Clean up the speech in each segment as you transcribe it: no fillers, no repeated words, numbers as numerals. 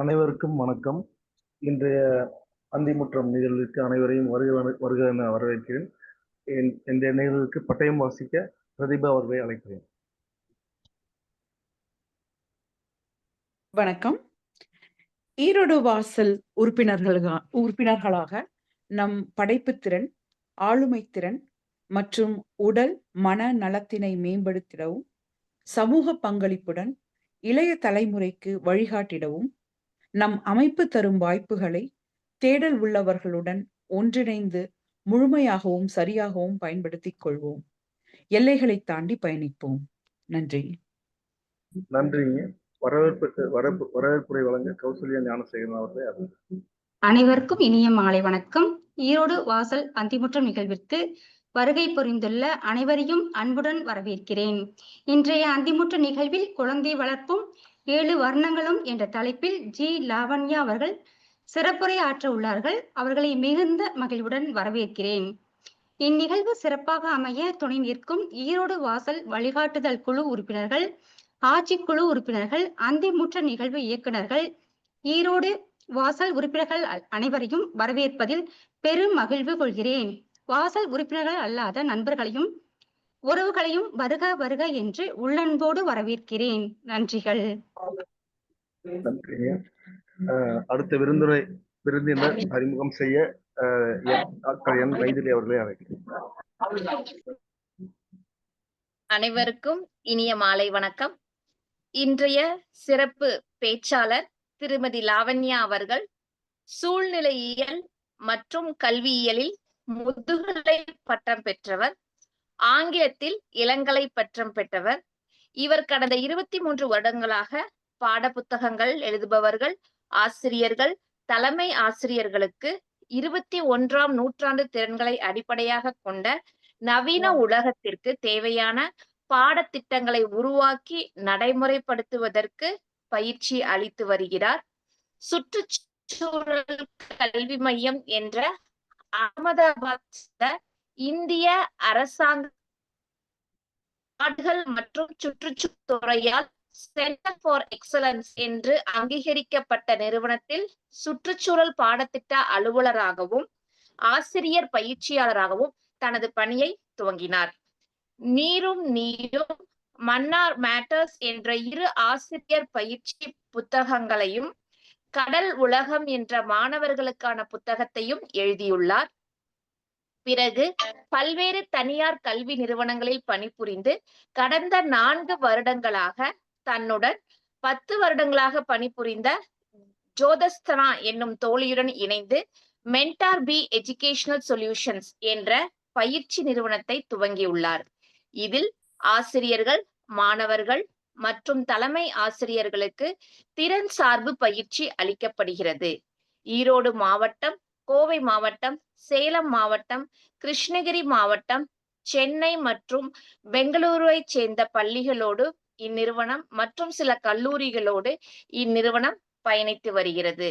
அனைவருக்கும் வணக்கம். இன்றைய அந்திமுற்றம் நிகழ்விற்கு அனைவரையும் வருக என வரவேற்கிறேன். இந்த நிகழ்வுக்கு பட்டயம் வாசிக்க பிரதிபா அவர்களை அழைக்கிறேன். வணக்கம். ஈரோடு வாசல் உறுப்பினர்களாக நம் படைப்புத்திறன், ஆளுமைத்திறன் மற்றும் உடல் மன நலத்தினை மேம்படுத்திடவும், சமூக பங்களிப்புடன் இளைய தலைமுறைக்கு வழிகாட்டிடவும், நம் அமைப்பு தரும் வாய்ப்புகளை தேடல் உள்ளவர்களுடன் ஒன்றிணைந்து முழுமையாகவும் சரியாகவும் பயன்படுத்திக் கொள்வோம். எல்லைகளை தாண்டி பயணிப்போம். நன்றி. நன்றிங்க. வரவேற்புரை வழங்க கௌசல்யா ஞானசேகரன் அவர்களே. அனைவருக்கும் இனிய மாலை வணக்கம். ஈரோடு வாசல் அந்திமுற்றம் நிகழ்விற்கு வருகை புரிந்துள்ள அனைவரையும் அன்புடன் வரவேற்கிறேன். இன்றைய அந்திமுற்ற நிகழ்வில் குழந்தை வளர்ப்பும் 7 வர்ணங்களும் என்ற தலைப்பில் ஜி. லாவண்யா அவர்கள் சிறப்புரை ஆற்ற உள்ளார்கள். அவர்களை மிகுந்த மகிழ்வுடன் வரவேற்கிறேன். இந்நிகழ்வு சிறப்பாக அமைய துணை நிற்கும் ஈரோடு வாசல் வழிகாட்டுதல் குழு உறுப்பினர்கள், ஆட்சிக்குழு உறுப்பினர்கள், அந்திமுற்ற நிகழ்வு இயக்குநர்கள், ஈரோடு வாசல் உறுப்பினர்கள் அனைவரையும் வரவேற்பதில் பெரும் மகிழ்வு கொள்கிறேன். வாசல் உறுப்பினர்கள் அல்லாத நண்பர்களையும் உறவுகளையும் வருக வருக என்று உள்ளன்போடு வரவேற்கிறேன். நன்றிகள். அடுத்த விருந்தினர் அறிமுகம் செய்ய டாக்டர் என் மைதிலி அவர்களை அழைக்கிறேன். அனைவருக்கும் இனிய மாலை வணக்கம். இன்றைய சிறப்பு பேச்சாளர் திருமதி லாவண்யா அவர்கள் சூழ்நிலையியல் மற்றும் கல்வியியலில் முதுகலை பட்டம் பெற்றவர், ஆங்கிலத்தில் இளங்கலை பட்டம் பெற்றவர். இவர் கடந்த 23 வருடங்களாக பாட புத்தகங்கள் எழுதுபவர்கள், ஆசிரியர்கள், தலைமை ஆசிரியர்களுக்கு 21ஆம் நூற்றாண்டு திறன்களை அடிப்படையாக கொண்ட நவீன உலகத்திற்கு தேவையான பாடத்திட்டங்களை உருவாக்கி நடைமுறைப்படுத்துவதற்கு பயிற்சி அளித்து வருகிறார். சுற்றுச்சூழல் கல்வி மையம் என்ற அகமதாபாத் இந்திய அரசாங்க நாடுகள் மற்றும் சுற்றுச்சூழல் துறையால் சென்டர் ஃபார் எக்ஸலன்ஸ் என்று அங்கீகரிக்கப்பட்ட நிறுவனத்தில் சுற்றுச்சூழல் பாடத்திட்ட அலுவலராகவும் ஆசிரியர் பயிற்சியாளராகவும் தனது பணியை துவங்கினார். நீரும் நீரும், மன்னார் மேட்டர்ஸ் என்ற 2 ஆசிரியர் பயிற்சி புத்தகங்களையும், கடல் உலகம் என்ற மாணவர்களுக்கான புத்தகத்தையும் எழுதியுள்ளார். பிறகு பல்வேறு தனியார் கல்வி நிறுவனங்களில் பணிபுரிந்து கடந்த 4 வருடங்களாக தன்னுடன் 10 வருடங்களாக பணிபுரிந்த ஜோதஸ்தனா என்னும் தோழியுடன் இணைந்து மென்டார் பி எஜுகேஷனல் சொல்யூஷன்ஸ் என்ற பயிற்சி நிறுவனத்தை துவங்கியுள்ளார். இதில் ஆசிரியர்கள், மாணவர்கள் மற்றும் தலைமை ஆசிரியர்களுக்கு திறன் சார்பு பயிற்சி அளிக்கப்படுகிறது. ஈரோடு மாவட்டம், கோவை மாவட்டம், சேலம் மாவட்டம், கிருஷ்ணகிரி மாவட்டம், சென்னை மற்றும் பெங்களூருவை சேர்ந்த பள்ளிகளோடு இந்நிறுவனம் மற்றும் சில கல்லூரிகளோடு இந்நிறுவனம் பயணித்து வருகிறது.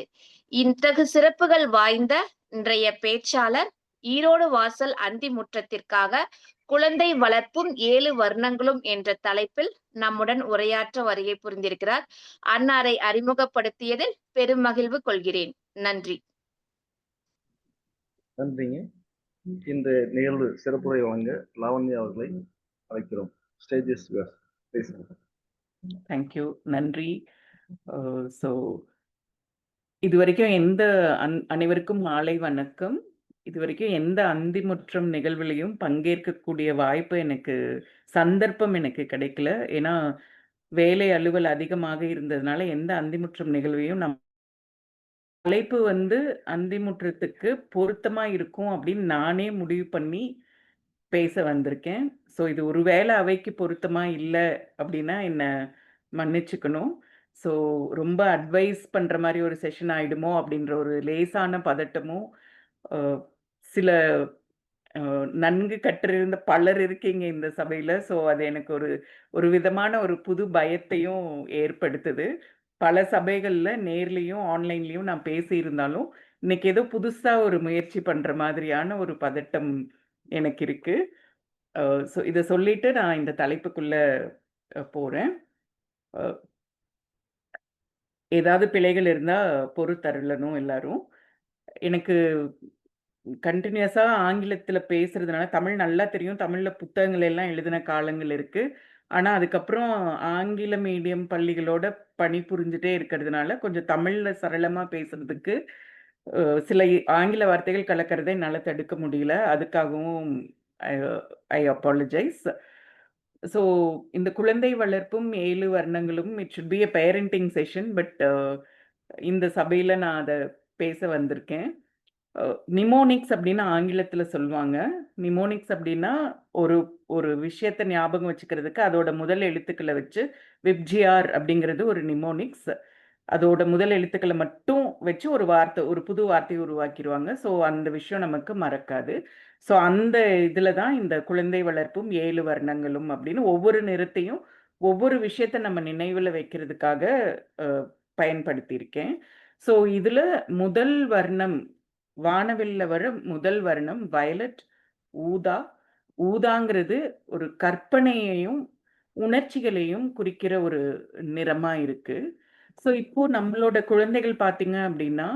இத்தகு சிறப்புகள் வாய்ந்த இன்றைய பேச்சாளர் ஈரோடு வாசல் அந்திமுற்றத்திற்காக குழந்தை வளர்ப்பும் 7 வர்ணங்களும் என்ற தலைப்பில் நம்முடன் உரையாற்ற வருகை புரிந்திருக்கிறார். அன்னாரை அறிமுகப்படுத்தியதில் பெரும் மகிழ்வு கொள்கிறேன். நன்றி. நன்றிங்க. இந்த நிகழ்வு சிறப்புரை வழங்க லாவண்யா அவர்களை அழைக்கிறோம். Stage is yours. தேங்க்யூ. நன்றி. இதுவரைக்கும் அனைவருக்கும் மாலை வணக்கம். இதுவரைக்கும் எந்த அந்திமுற்றம் நிகழ்வுலையும் பங்கேற்கக்கூடிய வாய்ப்பு சந்தர்ப்பம் எனக்கு கிடைக்கல. ஏன்னா வேலை அலுவல் அதிகமாக இருந்ததுனால எந்த அந்திமுற்றம் நிகழ்வையும் தலைப்பு அந்திமுற்றத்துக்கு பொருத்தமா இருக்கும் அப்படின்னு நானே முடிவு பண்ணி பேச வந்திருக்கேன். ஸோ இது ஒரு வேளை அவைக்கு பொருத்தமா இல்லை அப்படின்னா என்ன மன்னிச்சுக்கணும். ஸோ ரொம்ப அட்வைஸ் பண்ற மாதிரி ஒரு செஷன் ஆயிடுமோ அப்படின்ற ஒரு லேசான பதட்டமும், சில நன்கு கற்றிருந்த பலர் இருக்கீங்க இந்த சபையில. ஸோ அது எனக்கு ஒரு விதமான ஒரு புது பயத்தையும் ஏற்படுத்துது. பல சபைகள்ல நேர்லயும் ஆன்லைன்லயும் நான் பேசியிருந்தாலும் இன்னைக்கு ஏதோ புதுசா ஒரு முயற்சி பண்ற மாதிரியான ஒரு பதட்டம் எனக்கு இருக்கு. ஸோ இதை சொல்லிட்டு நான் இந்த தலைப்புக்குள்ள போறேன். ஏதாவது பிழைகள் இருந்தா பொறுத்தருளணும் எல்லாரும். எனக்கு கன்டினியூஸா ஆங்கிலத்தில பேசுறதுனால தமிழ் நல்லா தெரியும். தமிழ்ல புத்தகங்கள் எல்லாம் எழுதின காலங்கள் இருக்கு. ஆனா, அதுக்கப்புறம் ஆங்கில மீடியம் பள்ளிகளோட பணிபுரிஞ்சுட்டே இருக்கிறதுனால, கொஞ்சம் தமிழ்ல சரளமா பேசுறதுக்கு சில ஆங்கில வார்த்தைகள் கலக்கிறத என்னால தடுக்க முடியல. அதுக்காகவும் ஐ ஐ அப்பாலஜைஸ். ஸோ இந்த குழந்தை வளர்ப்பும் 7 வர்ணங்களும் it should be a parenting session. But இந்த சபையில நான் அத பேச வந்திருக்கேன். நிமோனிக்ஸ் அப்படின்னு ஆங்கிலத்துல சொல்லுவாங்க. நிமோனிக்ஸ் அப்படின்னா, ஒரு ஒரு விஷயத்த ஞாபகம் வச்சுக்கிறதுக்கு அதோட முதல் எழுத்துக்கள வச்சு விப்ஜிஆர் அப்படிங்கிறது ஒரு நிமோனிக்ஸ். அதோட முதல் எழுத்துக்கள மட்டும் வச்சு ஒரு வார்த்தை, ஒரு புது வார்த்தைய உருவாக்கிருவாங்க. ஸோ அந்த விஷயம் நமக்கு மறக்காது. ஸோ அந்த இதுல தான் இந்த குழந்தை வளர்ப்பும் 7 வர்ணங்களும் அப்படின்னு ஒவ்வொரு நிறத்தையும், ஒவ்வொரு விஷயத்த நம்ம நினைவுல வைக்கிறதுக்காக அ பயன்படுத்தியிருக்கேன். ஸோ இதுல முதல் வர்ணம் வானவில்ல வர முதல் வர்ணம் வயலட், ஊதா. ஊதாங்கிறது ஒரு கற்பனையையும், உணர்ச்சிகளையும் குறிக்கிற ஒரு நிறமா இருக்கு. ஸோ இப்போ நம்மளோட குழந்தைகள் பார்த்தீங்க அப்படின்னா,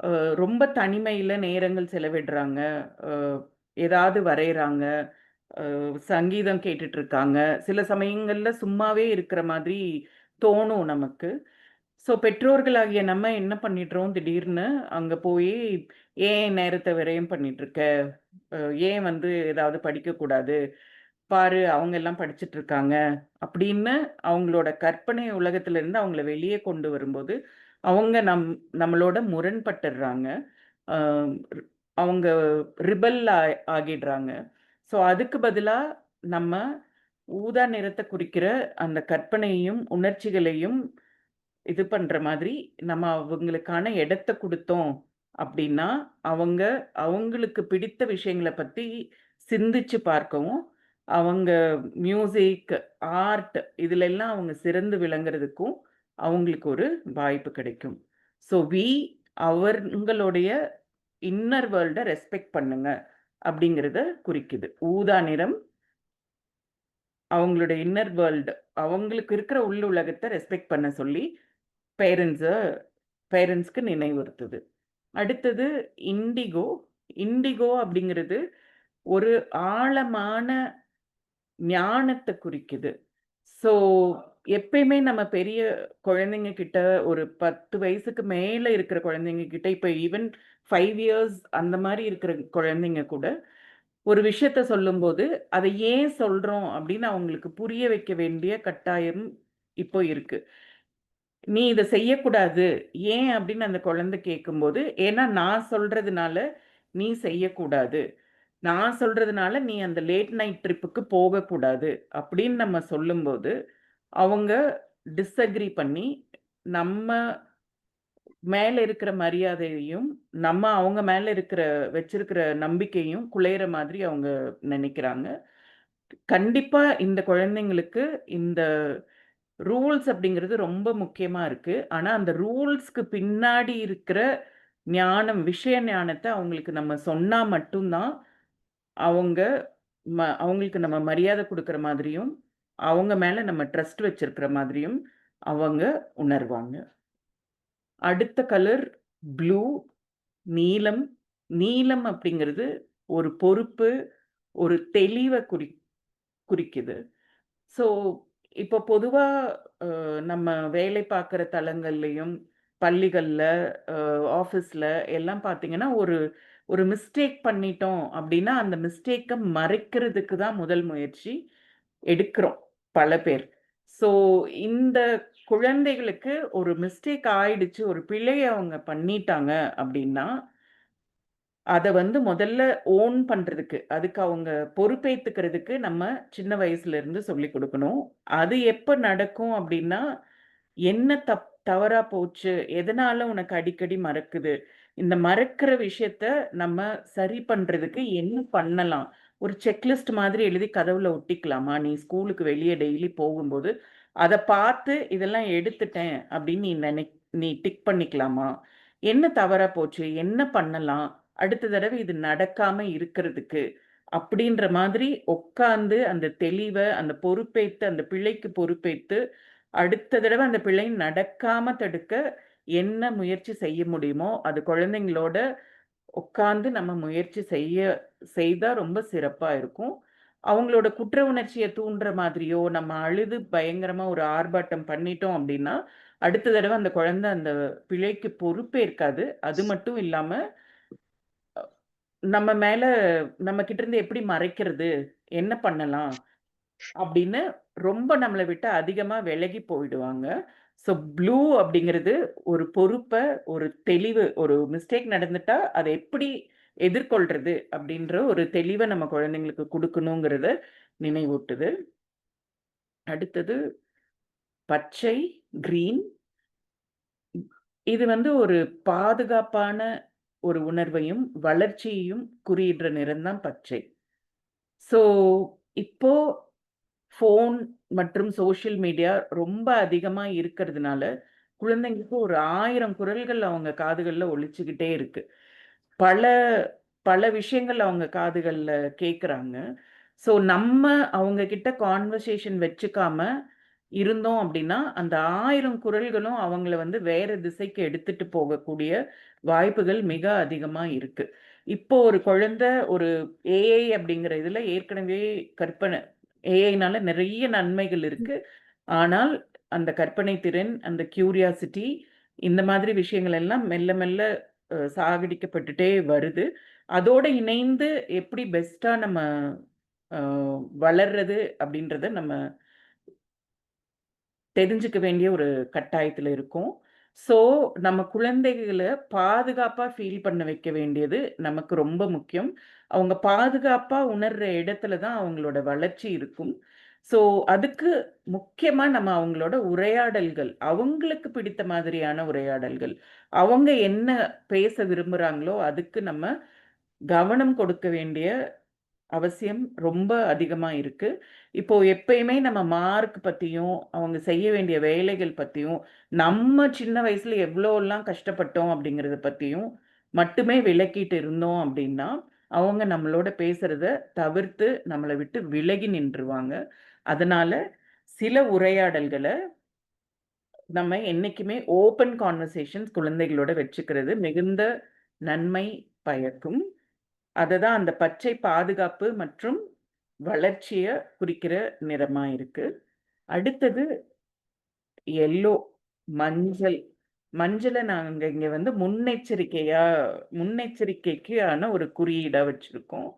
அ ரொம்ப தனிமையில நேரங்கள் செலவிடுறாங்க. அ ஏதாவது வரையறாங்க, சங்கீதம் கேட்டுட்டு இருக்காங்க. சில சமயங்கள்ல சும்மாவே இருக்கிற மாதிரி தோணும் நமக்கு. ஸோ பெற்றோர்களாகிய நம்ம என்ன பண்ணிடுறோம், திடீர்னு அங்க போயி, "ஏன் நேரத்த விரயம் பண்ணிட்டுருக்க? அ ஏன் வந்து ஏதாவது படிக்கக்கூடாது? பாரு அவங்க எல்லாம் படிச்சுட்டு இருக்காங்க." அப்படின்னு அவங்களோட கற்பனை உலகத்திலிருந்து அவங்கள வெளியே கொண்டு வரும்போது, அவங்க நம்மளோட முரண்பட்டுடுறாங்க. அ ர் அவங்க ரிபல் ஆகிடுறாங்க. ஸோ அதுக்கு பதிலா நம்ம ஊதா நிறத்த குறிக்கிற அந்த கற்பனையையும், உணர்ச்சிகளையும் இது பண்ற மாதிரி நம்ம அவங்களுக்கான இடத்த குடுத்தோம் அப்படின்னா, அவங்க அவங்களுக்கு பிடித்த விஷயங்கள பத்தி சிந்திச்சு பார்க்கவும், அவங்க மியூசிக், ஆர்ட் இதுலெல்லாம் அவங்க சிறந்து விளங்குறதுக்கும் அவங்களுக்கு ஒரு வாய்ப்பு கிடைக்கும். ஸோ அவங்களுடைய இன்னர் வேர்ல்ட ரெஸ்பெக்ட் பண்ணுங்க அப்படிங்கிறத குறிக்குது. ஊதா நிறம் அவங்களுடைய இன்னர் வேர்ல்ட், அவங்களுக்கு இருக்கிற உள் உலகத்த ரெஸ்பெக்ட் பண்ண சொல்லி பேரண்ட்ஸ பேரண்ட்ஸ்க்கு நினைவுறுத்துது. அடுத்தது இண்டிகோ. இண்டிகோ அப்படிங்கிறது ஒரு ஆழமான ஞானத்த குறிக்குது. ஸோ எப்பயுமே நம்ம பெரிய குழந்தைங்க கிட்ட ஒரு 10 வயசுக்கு மேல இருக்கிற குழந்தைங்க கிட்ட, இப்ப ஈவன் 5 இயர்ஸ் அந்த மாரி இருக்கிற குழந்தைங்க கூட, ஒரு விஷயத்த சொல்லும்போது, "அத ஏன் சொல்றோம்?" அப்படின்னு அவங்களுக்கு புரிய வைக்க வேண்டிய கட்டாயம் இப்போ இருக்கு. "நீ இத செய்யக்கூடாது. ஏன்?" அப்படின்னு அந்த குழந்தை கேட்கும்போது, "ஏன்னா நான் சொல்றதுனால நீ செய்யக்கூடாது. நான் சொல்றதுனால நீ அந்த லேட் நைட் ட்ரிப்புக்கு போகக்கூடாது." அப்படின்னு நம்ம சொல்லும்போது, அவங்க டிஸ்அக்ரி பண்ணி, நம்ம மேல இருக்கிற மரியாதையையும், நம்ம அவங்க மேல வச்சிருக்கிற நம்பிக்கையும் குலையிற மாதிரி அவங்க நெனைக்கிறாங்க. கண்டிப்பா இந்த குழந்தைங்களுக்கு இந்த ரூல்ஸ் அப்படிங்கிறது ரொம்ப முக்கியமா இருக்கு. ஆனா, அந்த ரூல்ஸ்க்கு பின்னாடி இருக்கிற ஞானம், விஷய ஞானத்த அவங்களுக்கு நம்ம சொன்னா மட்டும் தான், அவங்க அவங்களுக்கு நம்ம மரியாதை குடுக்குற மாதிரியும், அவங்க மேல நம்ம ட்ரஸ்ட் வச்சிருக்கிற மாதிரியும் அவங்க உணர்வாங்க. அடுத்த கலர் ப்ளூ, நீலம். நீலம் அப்படிங்கிறது ஒரு பொறுப்பு, ஒரு தெளிவ குறிக்குது. ஸோ, இப்போ பொதுவா நம்ம வேலை பார்க்குற தளங்கள்லயும், பள்ளிகள்ல, ஆஃபீஸ்ல எல்லாம் பார்த்தீங்கன்னா, ஒரு ஒரு மிஸ்டேக் பண்ணிட்டோம் அப்டின்னா, அந்த மிஸ்டேக்க மறைக்கிறதுக்கு தான் முதல் முயற்சி எடுக்கிறோம் பல பேர். ஸோ, இந்த குழந்தைகளுக்கு ஒரு மிஸ்டேக் ஆயிடுச்சு, ஒரு பிழைய அவங்க பண்ணிட்டாங்க அப்டின்னா, அத வந்து முதல்ல ஓன் பண்றதுக்கு, அதுக்கு அவங்க பொறுப்பேத்துக்கிறதுக்கு நம்ம சின்ன வயசுல இருந்து சொல்லிக் குடுக்கணும். அது எப்ப நடக்கும் அப்டின்னா, என்ன தவறா போச்சு? எதனால உனக்கு அடிக்கடி மறக்குது? இந்த மறக்கிற விஷயத்த நம்ம சரி பண்றதுக்கு என்ன பண்ணலாம்? ஒரு செக்லிஸ்ட் மாதிரி எழுதி கதவுல ஒட்டிக்கலாமா? நீ ஸ்கூலுக்கு வெளிய டெய்லி போகும்போது, அத பார்த்து இதெல்லாம் எடுத்துட்டேன் அப்படின்னு நீ டிக் பண்ணிக்கலாமா? என்ன தவறா போச்சு? என்ன பண்ணலாம்? அடுத்த தடவ இது நடக்காம இருக்கிறதுக்கு. அப்படின்ற மாதிரி உட்கார்ந்து அந்த தெளிவ, அந்த பொறுப்பேத்து, அந்த பிழைக்கு பொறுப்பேத்து அடுத்த தடவை அந்த பிழை நடக்காம தடுக்க என்ன முயற்சி செய்ய முடியுமோ அது குழந்தைங்களோட உட்கார்ந்து நம்ம முயற்சி செய்தா ரொம்ப சிறப்பா இருக்கும். அவங்களோட குற்ற உணர்ச்சிய தூண்டுற மாதிரியோ, நம்ம அழுது பயங்கரமா ஒரு ஆர்ப்பாட்டம் பண்ணிட்டோம் அப்படின்னா, அடுத்த தடவை அந்த குழந்தை அந்த பிழைக்கு பொறுப்பேற்காது. அது மட்டும் இல்லாம, நம்ம மேல நம்ம கிட்ட இருந்து எப்படி மறைக்கிறது? என்ன பண்ணலாம்? அப்படின்னு ரொம்ப நம்மள விட்டு அதிகமா விலகி போயிடுவாங்க. ஸோ ப்ளூ அப்படிங்கிறது ஒரு பொறுப்ப, ஒரு தெளிவு, ஒரு மிஸ்டேக் நடந்துட்டா, அத எப்படி எதிர்கொள்றது அப்படின்ற ஒரு தெளிவ நம்ம குழந்தைங்களுக்கு குடுக்கணுங்கிறத நினைவூட்டுது. அடுத்தது பச்சை, கிரீன். இது வந்து ஒரு பாதுகாப்பான ஒரு உணர்வையும், வளர்ச்சியையும் குறியிடுற நிறம் தான் பச்சை. ஸோ இப்போ ஃபோன் மற்றும் சோஷியல் மீடியா ரொம்ப அதிகமா இருக்கிறதுனால, குழந்தைங்களுக்கு ஒரு 1000 குரல்கள் அவங்க காதுகள்ல ஒலிச்சுக்கிட்டே இருக்கு. பல பல விஷயங்கள் அவங்க காதுகள்ல கேட்குறாங்க. ஸோ நம்ம அவங்க கிட்ட கான்வர்சேஷன் வச்சுக்காம இருந்தோம் அப்படின்னா, அந்த 1000 குரல்களும் அவங்கள வந்து வேற திசைக்கு எடுத்துட்டு போகக்கூடிய வாய்ப்புகள் மிக அதிகமா இருக்கு. இப்போ ஒரு குழந்தை ஒரு ஏஐ அப்படிங்கிற இதுல ஏற்கனவே கற்பனை ஏஐனால நிறைய நன்மைகள் இருக்கு. ஆனால் அந்த கற்பனை திறன், அந்த கியூரியாசிட்டி இந்த மாதிரி விஷயங்கள் எல்லாம் மெல்ல மெல்ல சாகடிக்கப்பட்டுட்டே வருது. அதோட இணைந்து எப்படி பெஸ்ட்டா நம்ம அ வளர்றது அப்படின்றத நம்ம தெரிஞ்சுக்க வேண்டிய ஒரு கட்டாயத்துல இருக்கோம். ஸோ, நம்ம குழந்தைகள பாதுகாப்பா ஃபீல் பண்ண வைக்க வேண்டியது நமக்கு ரொம்ப முக்கியம். அவங்க பாதுகாப்பா உணர்ற இடத்துல தான் அவங்களோட வளர்ச்சி இருக்கும். ஸோ, அதுக்கு முக்கியமா நம்ம அவங்களோட உரையாடல்கள், அவங்களுக்கு பிடித்த மாதிரியான உரையாடல்கள், அவங்க என்ன பேச விரும்புறாங்களோ, அதுக்கு நம்ம கவனம் கொடுக்க வேண்டிய அவசியம் ரொம்ப அதிகமா இருக்கு. இப்போ எப்பயுமே நம்ம மார்க் பத்தியும், அவங்க செய்ய வேண்டிய வேலைகள் பத்தியும், நம்ம சின்ன வயசுல எவ்வளோலாம் கஷ்டப்பட்டோம் அப்படிங்கிறத பத்தியும் மட்டுமே விளக்கிட்டு இருந்தோம் அப்படின்னா, அவங்க நம்மளோட பேசுறத தவிர்த்து நம்மள விட்டு விலகி நின்றுவாங்க. அதனால சில உரையாடல்கள நம்ம என்னைக்குமே ஓப்பன் கான்வர்சேஷன்ஸ் குழந்தைகளோட வச்சுக்கிறது மிகுந்த நன்மை பயக்கும். அததான் அந்த பச்சை பாதுகாப்பு மற்றும் வளர்ச்சிய குறிக்கிற நிறமா இருக்கு. அடுத்தது எல்லோ மஞ்சள். மஞ்சள நாங்க இங்க வந்து முன்னெச்சரிக்கைக்கான ஒரு குறியீடா வச்சிருக்கோம்.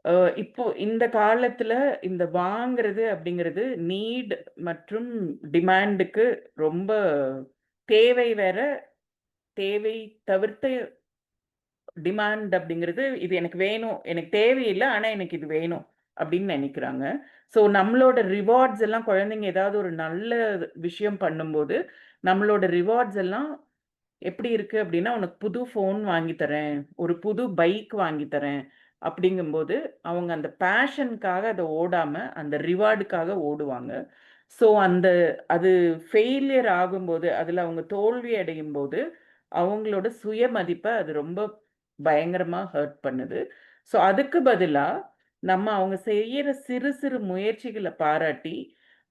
அ இப்போ இந்த காலத்துல இந்த வாங்குறது அப்படிங்கிறது நீட் மற்றும் டிமாண்டுக்கு ரொம்ப தேவை வேற, தேவை தவிர்த்து டிமாண்ட் அப்படிங்கிறது, இது எனக்கு வேணும். எனக்கு தேவையில்ல. ஆனா எனக்கு இது வேணும். அப்படின்னு நெனைக்கிறாங்க. ஸோ நம்மளோட ரிவார்ட்ஸ் எல்லாம் குழந்தைங்க ஏதாவது ஒரு நல்ல விஷயம் பண்ணும்போது, நம்மளோட ரிவார்ட்ஸ் எல்லாம் எப்படி இருக்கு அப்படின்னா, "உனக்கு புது ஃபோன் வாங்கி தரேன். ஒரு புது பைக் வாங்கி தரேன்." அப்படிங்கும்போது, அவங்க அந்த பேஷனுக்காக அத ஓடாம, அந்த ரிவார்டுக்காக ஓடுவாங்க. ஸோ அது ஃபெயிலியர் ஆகும்போது, அதுல அவங்க தோல்வி அடையும்போது, அவங்களோட சுயமதிப்ப அது ரொம்ப பயங்கரமா ஹர்ட் பண்ணுது. ஸோ அதுக்கு பதிலா, நம்ம அவங்க செய்யற சிறு சிறு முயற்சிகள பாராட்டி,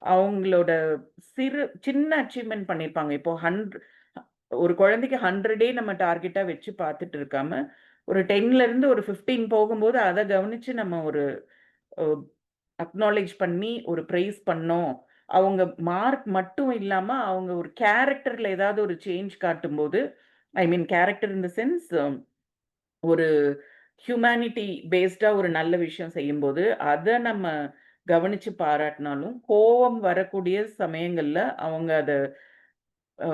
அவங்களோட சின்ன அச்சீவ்மென்ட் பண்ணியிருப்பாங்க. இப்போ ஒரு குழந்தைக்கு 100 நம்ம டார்கெட்டா வச்சு பார்த்துட்டு இருக்காம, ஒரு 10ல இருந்து ஒரு 15 போகும்போது, அத கவனிச்சு நம்ம ஒரு அ அக்னாலெட்ஜ் பண்ணி ஒரு பிரைஸ் பண்ணோம். அவங்க மார்க் மட்டும் இல்லாம, அவங்க ஒரு கேரக்டர்ல ஏதாவது ஒரு சேஞ்ச் காட்டும்போது, ஐ மீன் கேரக்டர் இன் த சென்ஸ் ஒரு ஹியூமானிட்டி பேஸ்டா ஒரு நல்ல விஷயம் செய்யும்போது, அத நம்ம கவனிச்சு பாராட்டினாலும், கோவம் வரக்கூடிய சமயங்கள்ல அவங்க அத அ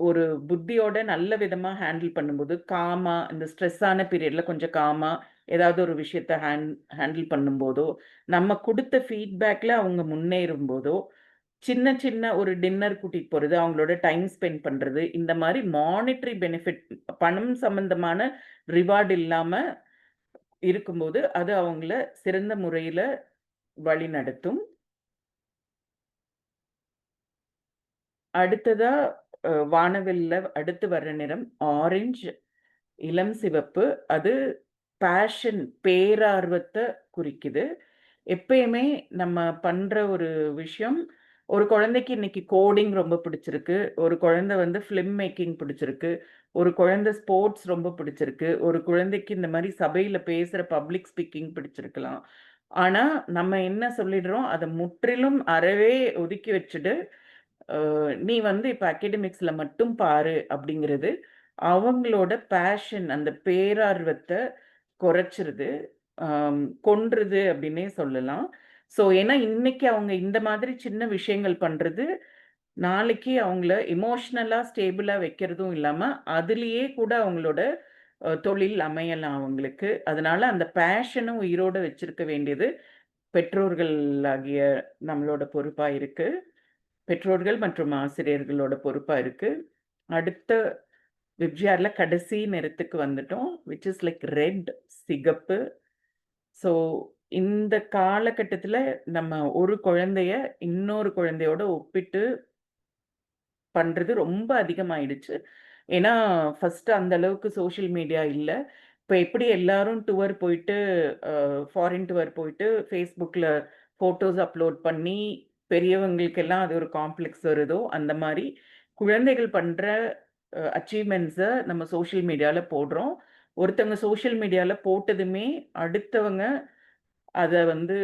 ஒரு புத்தியோட நல்ல விதமா ஹேண்டில் பண்ணும்போது, காமா இந்த ஸ்ட்ரெஸ்ஸான பீரியட்ல கொஞ்சம் காமா ஏதாவது ஒரு விஷயத்த ஹேண்டில் பண்ணும்போதோ, நம்ம குடுத்த ஃபீட்பேக்ல அவங்க முன்னேறும்போதோ, சின்ன சின்ன ஒரு டின்னர் கூட்டிட்டு போறது, அவங்களோட டைம் ஸ்பெண்ட் பண்றது, இந்த மாரி மானிட்டரி பெனிஃபிட் பணம் சம்பந்தமான ரிவார்ட் இல்லாம இருக்கும்போது, அது அவங்கள சிறந்த முறையில வழிநடத்தும். அடுத்ததா வானவில்ல அடுத்து வர்ற நிறம் ஆரஞ்ச், இளம் சிவப்பு. அது பேஷன் பேரார்வத்த குறிக்குது. எப்பயுமே நம்ம பண்ற ஒரு விஷயம், ஒரு குழந்தைக்கு இன்னைக்கு கோடிங் ரொம்ப பிடிச்சிருக்கு, ஒரு குழந்தை வந்து ஃபிலிம் மேக்கிங் பிடிச்சிருக்கு, ஒரு குழந்தை ஸ்போர்ட்ஸ் ரொம்ப பிடிச்சிருக்கு, ஒரு குழந்தைக்கு இந்த மாதிரி சபையில பேசுற பப்ளிக் ஸ்பீக்கிங் பிடிச்சிருக்கலாம். ஆனா நம்ம என்ன சொல்லிடுறோம், அதை முற்றிலும் அறவே ஒதுக்கி வச்சுட்டு நீ வந்து இப்ப அகாடமிக்ஸ்ல மட்டும் பாரு அப்படிங்கிறது அவங்களோட பேஷன், அந்த பேரார்வத்தை குறைச்சிருது, கொன்றுது அப்படின்னே சொல்லலாம். ஸோ ஏன்னா இன்னைக்கு அவங்க இந்த மாதிரி சின்ன விஷயங்கள் பண்றது நாளைக்கு அவங்கள எமோஷ்னலா ஸ்டேபிளா வைக்கிறதும் இல்லாம அதுலயே கூட அவங்களோட தொழில் அமையலாம் அவங்களுக்கு. அதனால அந்த பேஷனும் உயிரோட வச்சிருக்க வேண்டியது பெற்றோர்கள் ஆகிய நம்மளோட பொறுப்பா இருக்கு. பெற்றோர்கள் மற்றும் ஆசிரியர்களோட பொறுப்பா இருக்கு. அடுத்த விப்ஜிஆர்ல கடைசி நிறத்துக்கு வந்துட்டோம். விச் இஸ் லைக் ரெட், சிகப்பு. ஸோ இந்த காலகட்டத்துல நம்ம ஒரு குழந்தைய இன்னொரு குழந்தையோட ஒப்பிட்டு பண்றது ரொம்ப அதிகமாயிடுச்சு. ஏன்னா ஃபர்ஸ்ட் அந்த அளவுக்கு சோஷியல் மீடியா இல்ல. இப்ப எப்படி எல்லாரும் டூர் போயிட்டு ஃபாரின் டூர் போயிட்டு Facebookல ஃபோட்டோஸ் அப்லோட் பண்ணி பெரியவங்களுக்கெல்லாம் அது ஒரு காம்ப்ளெக்ஸ் வருதோ, அந்த மாரி குழந்தைகள் பண்ற அச்சீவ்மெண்ட்ஸ நம்ம சோஷியல் மீடியால போடுறோம். ஒருத்தவங்க சோஷியல் மீடியால போட்டதுமே அடுத்தவங்க அத வந்து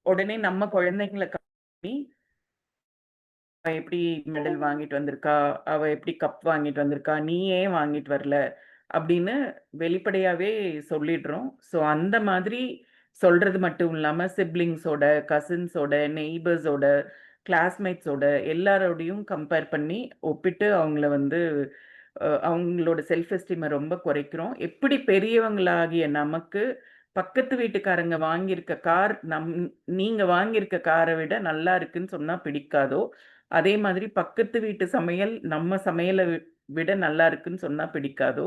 உடனே நம்ம குழந்தைங்கள காமி அவ எப்படி மெடல் வாங்கிட்டு வந்திருக்கா, அவ எப்படி கப் வாங்கிட்டு வந்திருக்கா, நீ ஏன் வாங்கிட்டு வரல அப்படின்னு வெளிப்படையாவே சொல்லிடுறோம். ஸோ அந்த மாதிரி சொல்றது மட்டும் இல்லாம சிப்லிங்ஸோட, கசின்ஸோட, நெய்பர்ஸோட, கிளாஸ்மேட்ஸோட எல்லாரோடையும் கம்பேர் பண்ணி ஒப்பிட்டு அவங்கள வந்து அவங்களோட செல்ஃப் எஸ்டீமை ரொம்ப குறைக்கிறோம். எப்படி பெரியவங்களாகிய நமக்கு பக்கத்து வீட்டுக்காரங்க வாங்கியிருக்க கார் நீங்க வாங்கியிருக்க காரை விட நல்லா இருக்குன்னு சொன்னா பிடிக்காதோ, அதே மாதிரி பக்கத்து வீட்டு சமையல் நம்ம சமையலை விட நல்லா இருக்குன்னு சொன்னா பிடிக்காதோ,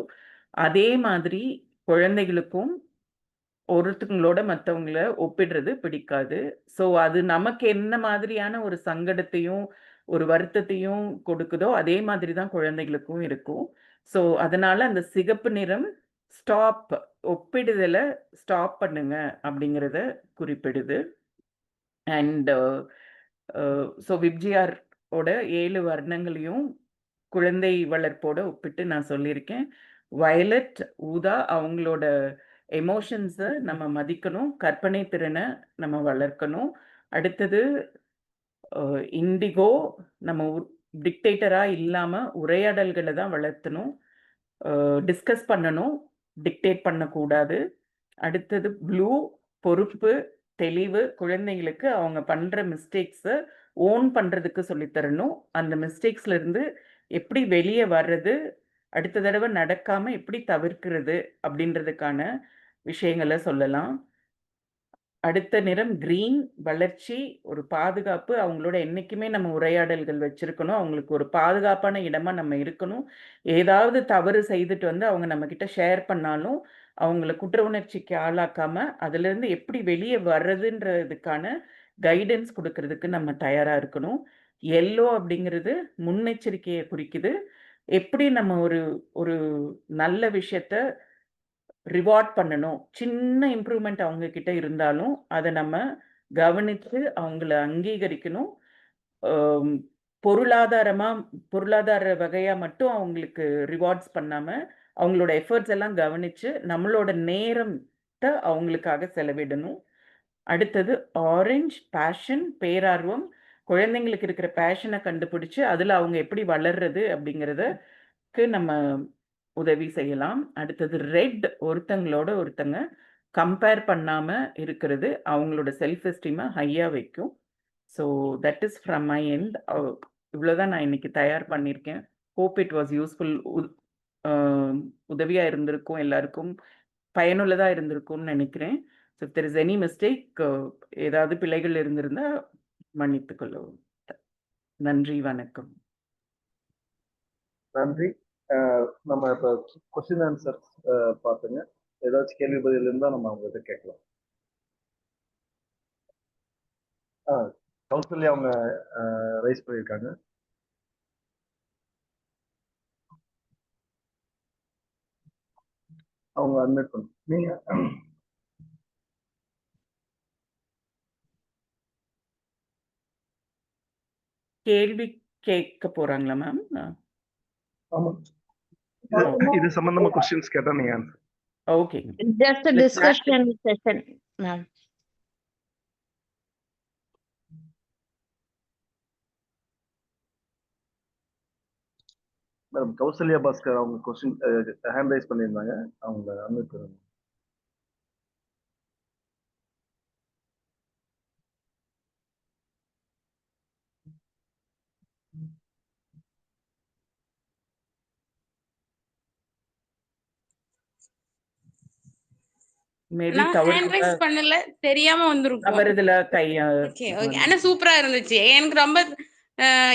அதே மாதிரி குழந்தைகளுக்கும் ஒருத்தங்களோட மத்தவங்கள ஒப்பிடுறது பிடிக்காது. ஸோ அது நமக்கு என்ன மாதிரியான ஒரு சங்கடத்தையும், ஒரு வருத்தத்தையும் கொடுக்குதோ, அதே மாதிரி தான் குழந்தைகளுக்கும் இருக்கும். ஸோ அதனால அந்த சிகப்பு நிறம் ஸ்டாப், ஒப்பிடுதல ஸ்டாப் பண்ணுங்க அப்படிங்கிறத குறிப்பிடுது. அண்ட் ஸோ விப்ஜிஆர் ஓட 7 வர்ணங்களையும் குழந்தை வளர்ப்போட ஒப்பிட்டு நான் சொல்லியிருக்கேன். வயலட், ஊதா அவங்களோட எமோஷன்ஸ நம்ம மதிக்கணும். கற்பனை திறனை நம்ம வளர்க்கணும். அடுத்தது இண்டிகோ நம்ம டிக்டேட்டரா இல்லாம உரையாடல்கள தான் வளர்த்தணும். டிஸ்கஸ் பண்ணணும். டிக்டேட் பண்ணக்கூடாது. அடுத்தது ப்ளூ, பொறுப்பு, தெளிவு. குழந்தைங்களுக்கு அவங்க பண்ற மிஸ்டேக்ஸ ஓன் பண்றதுக்கு சொல்லி தரணும். அந்த மிஸ்டேக்ஸ்ல இருந்து எப்படி வெளிய வர்றது, அடுத்த தடவ நடக்காம எப்படி தவிர்க்கிறது அப்படின்றதுக்கான விஷயங்கள சொல்லலாம். அடுத்த நிறம் கிரீன், வளர்ச்சி, ஒரு பாதுகாப்பு. அவங்களோட என்னைக்குமே நம்ம உரையாடல்கள் வச்சிருக்கணும். அவங்களுக்கு ஒரு பாதுகாப்பான இடமா நம்ம இருக்கணும். ஏதாவது தவறு செய்துட்டு வந்து அவங்க நம்மகிட்ட ஷேர் பண்ணாலும், அவங்கள குற்ற உணர்ச்சிக்கு ஆளாக்காம, அதிலிருந்து எப்படி வெளிய வர்றதுன்றதுக்கான கைடன்ஸ் குடுக்கறதுக்கு நம்ம தயாரா இருக்கணும். எல்லோ அப்படிங்கிறது முன்னெச்சரிக்கைய குறிக்குது. எப்படி நம்ம ஒரு ஒரு நல்ல விஷயத்த ரிவார்ட் பண்ணணும். சின்ன இம்ப்ரூவ்மெண்ட் அவங்க கிட்ட இருந்தாலும், அத நம்ம கவனிச்சு அவங்கள அங்கீகரிக்கணும். அம் பொருளாதாரமா பொருளாதார வகையா மட்டும் அவங்களுக்கு ரிவார்ட்ஸ் பண்ணாம, அவங்களோட எஃபோர்ட்ஸ் எல்லாம் கவனிச்சு, நம்மளோட நேரத்த அவங்களுக்காக செலவிடணும். அடுத்தது ஆரஞ்ச், பேஷன், பேரார்வம். குழந்தைங்களுக்கு இருக்கிற பேஷன கண்டுபிடிச்சு, அதுல அவங்க எப்படி வளர்றது அப்படிங்கிறதுக்கு நம்ம உதவி செய்யலாம். அடுத்தது ரெட், ஒருத்தங்களோட ஒருத்தங்க கம்பேர் பண்ணாம இருக்கிறது அவங்களோட செல்ஃப் எஸ்டீமை ஹையா வைக்கும். So that is from my end. இவ்வளோதான் நான் இன்னைக்கு தயார் பண்ணியிருக்கேன். Hope it was useful. உதவியா இருந்திருக்கும், எல்லாருக்கும் பயனுள்ளதா இருந்திருக்கும்னு நினைக்கிறேன். So if there is any mistake, ஏதாவது பிழைகள் இருந்திருந்தா மன்னித்துக் கொள்ளவும். நன்றி, வணக்கம். நன்றி. நம்ம இப்போ கொஸ்டின் ஆன்சர் பார்த்துங்க. ஏதாச்சும் கேள்வி பதில் இருந்தால் நம்ம அவங்ககிட்ட கேட்கலாம். கௌசல்யா அவங்க ரைஸ் பண்ணியிருக்காங்க. அவங்க அட்மிட் பண்ணு. நீங்க கேள்வி கேட்க போறாங்களா மேம்? ஆமா. ஓகே. இது சம்பந்தமா கொஸ்டின்ஸ் கேட்டா நீங்க answer. Okay. Just a The chat discussion session, ma'am. Madam Kausalya Bhaskar அவங்க கொஸ்டின் ஹேண்ட் ரைஸ் பண்ணியிருந்தாங்க. அவங்க அனுப்பிடுங்க. மேபி நான் ஹேண்ட் தவறுதலா ரைஸ் பண்ணல, தெரியாம வந்திருக்கும். தவறுதலா கைய ஓகே ஓகே. ஆனா சூப்பரா இருந்துச்சு. எனக்கு ரொம்ப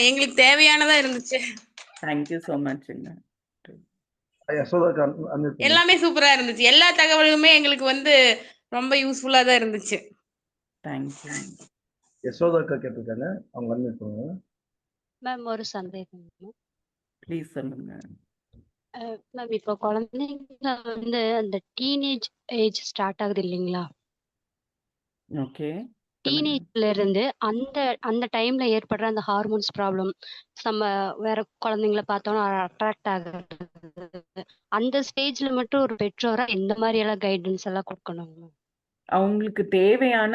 எங்களுக்கு தேவையானதா இருந்துச்சு. தேங்க் யூ ஸோ மச்ங்க. யசோதாக்கு அனுப்பிடுங்க. எல்லாமே சூப்பரா இருந்துச்சு. எல்லா தகவலுமே எங்களுக்கு வந்து ரொம்ப யூஸ்ஃபுல்லா தான் இருந்துச்சு. Thank you. யசோதாக்கா கேட்டிருக்காங்க. அவங்க அனுப்பிடுங்க. மேம் ஒரு சந்தேகம் மேம். ப்ளீஸ் சொல்லுங்க. மேம் இப்போ குழந்தைங்க வந்து அந்த டீனேஜ் ஏஜ் ஸ்டார்ட் ஆகுது இல்லைங்களா? ஓகே. சொல்லுங்க. டீனேஜ்ல இருந்து அந்த அந்த டைம்ல ஏற்படுற அந்த ஹார்மோன்ஸ் ப்ராப்ளம், நம்ம வேற குழந்தைங்கள பார்த்தோம்னா அட்ராக்ட் ஆகுறது, அந்த ஸ்டேஜ்ல மட்டும் ஒரு பெற்றோரா எந்த மாதிரி எல்லாம் கைடன்ஸ் எல்லாம் கொடுக்கணும் மேம்? அவங்களுக்கு தேவையான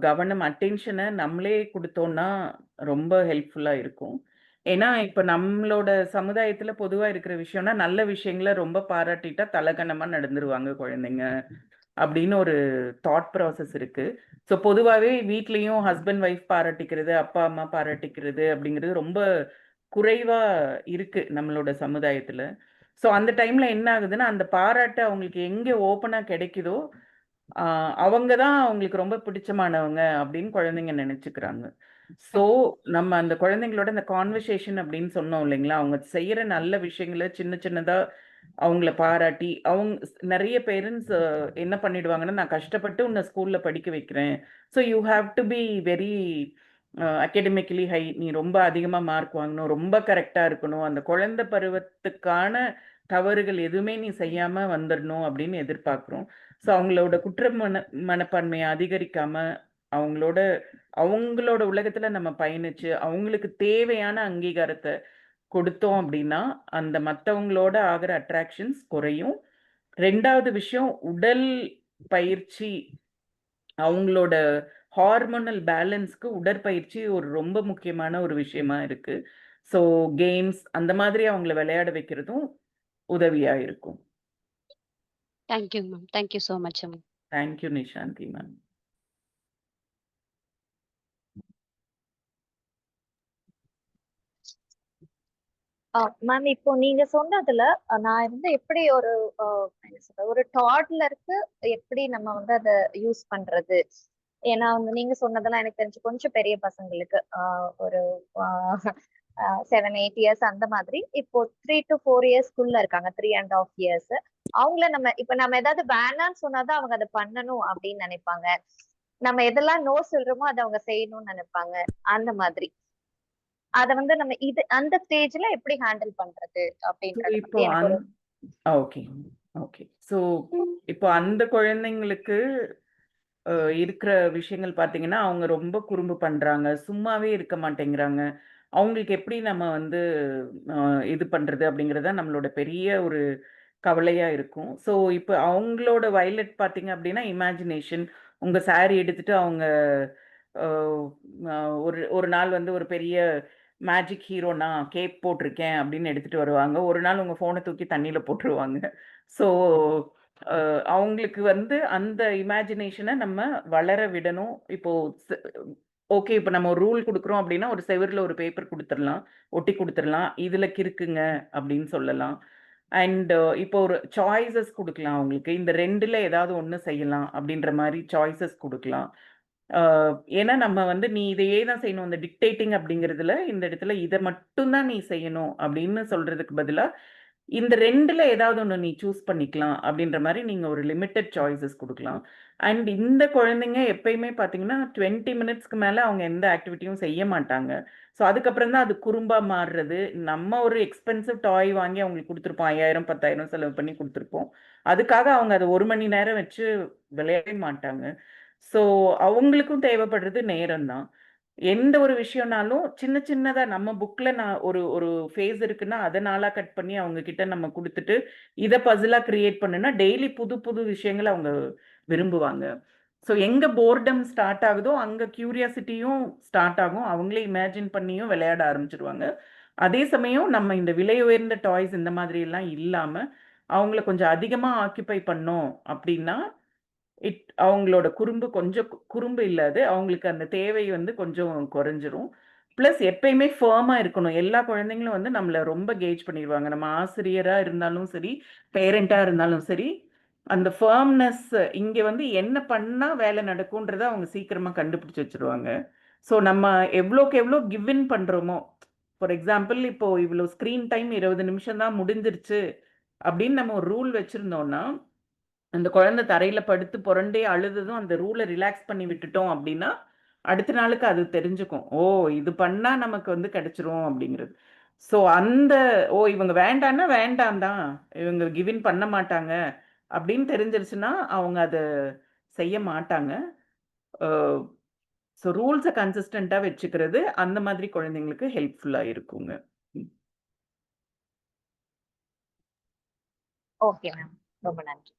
கவனம், அட்டென்ஷன நம்மளே குடுத்தோம்னா ரொம்ப ஹெல்ப்ஃபுல்லா இருக்கும். ஏன்னா, இப்ப நம்மளோட சமுதாயத்துல பொதுவா இருக்கிற விஷயம்னா, நல்ல விஷயங்கள ரொம்ப பாராட்டிட்டா தலகனமா நடந்துருவாங்க குழந்தைங்க. அப்படின்னு ஒரு தாட் ப்ராசஸ் இருக்கு. ஸோ பொதுவாவே வீட்லயும் ஹஸ்பண்ட், ஒய்ஃப் பாராட்டிக்கிறது, அப்பா, அம்மா பாராட்டிக்கிறது அப்படிங்கிறது ரொம்ப குறைவா இருக்கு நம்மளோட சமுதாயத்துல. ஸோ அந்த டைம்ல என்ன ஆகுதுன்னா, அந்த பாராட்டு அவங்களுக்கு எங்க ஓப்பனா கிடைக்குதோ, அவங்க தான் அவங்களுக்கு ரொம்ப பிடிச்சமானவங்க அப்படின்னு குழந்தைங்க நெனச்சுக்கிறாங்க. ஸோ நம்ம அந்த குழந்தைங்களோட இந்த கான்வர்சேஷன் அப்படின்னு சொன்னோம் இல்லைங்களா? அவங்க செய்யற நல்ல விஷயங்கள சின்ன சின்னதா அவங்கள பாராட்டி, நெறைய பேரண்ட்ஸ் என்ன பண்ணிடுவாங்கன்னா, "நான் கஷ்டப்பட்டு உன்ன ஸ்கூல்ல படிக்க வைக்கிறேன். So you have to be very academically high. நீ ரொம்ப அதிகமா மார்க் வாங்கணும். ரொம்ப கரெக்ட்டா இருக்கணும். அந்த குழந்தை பருவத்துக்கான தவறுகள் எதுவுமே நீ செய்யாம வந்துடணும்." அப்படின்னு எதிர்பார்க்கிறோம். ஸோ அவங்களோட மனப்பான்மைய அதிகரிக்காம, அவங்களோட அவங்களோட உலகத்துல நம்ம பயணிச்சு, அவங்களுக்கு தேவையான அங்கீகாரத்த கொடுத்தோம் அப்படின்னா, அந்த மத்தவங்களோட ஆகுற அட்ராக்ஷன்ஸ் குறையும். 2வது விஷயம் உடல் பயிற்சி, அவங்களோட ஹார்மோனல் பேலன்ஸ்க்கு உடற்பயிற்சி ஒரு ரொம்ப முக்கியமான ஒரு விஷயமா இருக்கு. ஸோ கேம்ஸ் அந்த மாதிரி அவங்கள விளையாட வைக்கிறதும் உதவியா இருக்கும். Thank you ma'am. Thank you so much ma'am. Thank you Nishanthi ma'am. Ma'am இப்போ நீங்க சொன்னதுல நான் வந்து எப்படி ஒரு என்ன சொல்றது, ஒரு டாட்லருக்கு எப்படி நம்ம வந்து அதை யூஸ் பண்றது? ஏன்னா வந்து நீங்க சொன்னதெல்லாம் எனக்கு தெரிஞ்சு கொஞ்சம் பெரிய பசங்களுக்கு ஒரு 7-8 இயர்ஸ் அந்த மாதிரி. இப்போ 3 to 4 இயர்ஸ்க்குள்ள இருக்காங்க, 3.5 இயர்ஸ். அவங்கள இப்ப நம்ம ஏதாவது வேணான்னு சொன்னாதான் அவங்க அதை பண்ணணும் அப்படின்னு நினைப்பாங்க. நம்ம எதெல்லாம் நோ சொல்றோமோ அதை அவங்க செய்யணும்னு நினைப்பாங்க. அந்த மாதிரி அத வந்து நம்ம அந்த ஸ்டேஜ்ல எப்படி ஹேண்டில் பண்றது அப்படின்றது இப்போ பத்தி எனக்கு ஒரு ஓகே, ஓகே. ஸோ இப்போ அந்த குழந்தைங்களுக்கு இருக்கிற விஷயங்கள் பார்த்தீங்கன்னா, அவங்க ரொம்ப குறும்பு பண்றாங்க. சும்மாவே இருக்க மாட்டேங்கிறாங்க. அவங்களுக்கு எப்படி நம்ம வந்து இது பண்றது அப்படிங்கிறது தான் நம்மளோட பெரிய ஒரு கவலையா இருக்கும். ஸோ இப்ப அவங்களோட வயலட் பார்த்தீங்க அப்படின்னா, இமேஜினேஷன். உங்க சாரி எடுத்துட்டு அவங்க அ அ ஒரு ஒரு நாள் வந்து ஒரு பெரிய மேஜிக் ஹீரோ நான் கேப் போட்டிருக்கேன் அப்படின்னு எடுத்துட்டு வருவாங்க. ஒரு நாள் உங்க ஃபோன தூக்கி தண்ணீல போட்டுருவாங்க. ஸோ அவங்களுக்கு வந்து அந்த இமேஜினேஷன நம்ம வளர விடணும். இப்போ ஸ் ஓகே. இப்ப நம்ம ஒரு ரூல் குடுக்குறோம் அப்படின்னா, ஒரு செவுருல ஒரு பேப்பர் குடுத்துறலாம். ஒட்டி குடுத்துறலாம். இதுல கிறுக்குங்க அப்படின்னு சொல்லலாம். அண்ட் இப்போ ஒரு சாய்ஸஸ் குடுக்கலாம் அவங்களுக்கு. இந்த 2ல ஏதாவது ஒண்ணு செய்யலாம் அப்படின்ற மாரி சாய்ஸஸ் குடுக்கலாம். அ ஏன்னா நம்ம வந்து நீ இதையே தான் செய்யணும். இந்த டிக்டேட்டிங் அப்படிங்கிறதுல, இந்த இடத்துல இத மட்டும் தான் நீ செய்யணும் அப்படின்னு சொல்றதுக்கு பதிலா, இந்த 2ல ஏதாவது ஒண்ணு நீ சூஸ் பண்ணிக்கலாம் அப்படின்ற மாரி நீங்க ஒரு லிமிட்டட் சாய்ஸஸ் குடுக்கலாம். அண்ட் இந்த குழந்தைங்க எப்பயுமே பார்த்தீங்கன்னா, 20 மினிட்ஸ்க்கு மேல அவங்க எந்த ஆக்டிவிட்டியும் செய்ய மாட்டாங்க. ஸோ அதுக்கப்புறம் தான் அது குறும்பா மாறுறது. நம்ம ஒரு எக்ஸ்பென்சிவ் டாய் வாங்கி அவங்களுக்கு குடுத்துருப்போம். 5000, 10,000 செலவு பண்ணி குடுத்துருப்போம். அதுக்காக அவங்க அத 1 மணி நேரம் வச்சு விளையாடவே மாட்டாங்க. ஸோ அவங்களுக்கும் தேவைப்படுறது நேரம் தான். எந்த ஒரு விஷயம்னாலும் சின்ன சின்னதா நம்ம புக்ல நான் ஒரு ஒரு ஃபேஸ் இருக்குன்னா அதை நாளா கட் பண்ணி அவங்க கிட்ட நம்ம கொடுத்துட்டு இதை பசிலா கிரியேட் பண்ணுனா டெய்லி புது புது விஷயங்களை அவங்க விரும்புவாங்க. ஸோ எங்க போர்டம் ஸ்டார்ட் ஆகுதோ அங்க கியூரியாசிட்டியும் ஸ்டார்ட் ஆகும். அவங்களே இமேஜின் பண்ணியும் விளையாட ஆரம்பிச்சிருவாங்க. அதே சமயம் நம்ம இந்த விலை உயர்ந்த டாய்ஸ் இந்த மாதிரி எல்லாம் இல்லாம அவங்கள கொஞ்சம் அதிகமா ஆக்கியபை பண்ணோம் அப்படின்னா அவங்களோட குறும்பு கொஞ்சம் குறும்பு இல்லாது அவங்களுக்கு அந்த தேவை வந்து கொஞ்சம் குறைஞ்சிரும். ப்ளஸ் எப்பயுமே ஃபேர்மா இருக்கணும். எல்லா குழந்தைங்களும் வந்து நம்மள ரொம்ப கேஜ் பண்ணிடுவாங்க. நம்ம ஆசிரியரா இருந்தாலும் சரி, பேரண்டா இருந்தாலும் சரி, அந்த ஃபேர்ம்னஸ் இங்க வந்து என்ன பண்ணா வேலை நடக்கும்ன்றத அவங்க சீக்கிரமா கண்டுபிடிச்சு வச்சுருவாங்க. ஸோ நம்ம எவ்வளோக்கு எவ்வளோ கிவ் இன் பண்றோமோ, ஃபார் எக்ஸாம்பிள் இப்போ இவ்வளோ ஸ்க்ரீன் டைம் 20 நிமிஷம் தான் முடிஞ்சிருச்சு அப்படின்னு நம்ம ஒரு ரூல் வச்சிருந்தோம்னா, அந்த குழந்தை தரையில படுத்து புரண்டே அழுததும் அந்த ரூலை ரிலாக்ஸ் பண்ணி விட்டுட்டோம் அப்படின்னா அடுத்த நாளுக்கு அது தெரிஞ்சுக்கும். ஓ இது பண்ணா நமக்கு வந்து கிடைச்சிரும் அப்படிங்கிறது. ஸோ அந்த இவங்க வேண்டான்னா வேண்டாம் தான், இவங்க கிவின் பண்ண மாட்டாங்க அப்படின்னு தெரிஞ்சிருச்சுன்னா அவங்க அதை செய்ய மாட்டாங்க. ஸோ ரூல்ஸை கன்சிஸ்டண்டா வச்சுக்கிறது அந்த மாதிரி குழந்தைங்களுக்கு ஹெல்ப்ஃபுல்லா இருக்குங்க. ஓகே மேம், ரொம்ப நன்றி.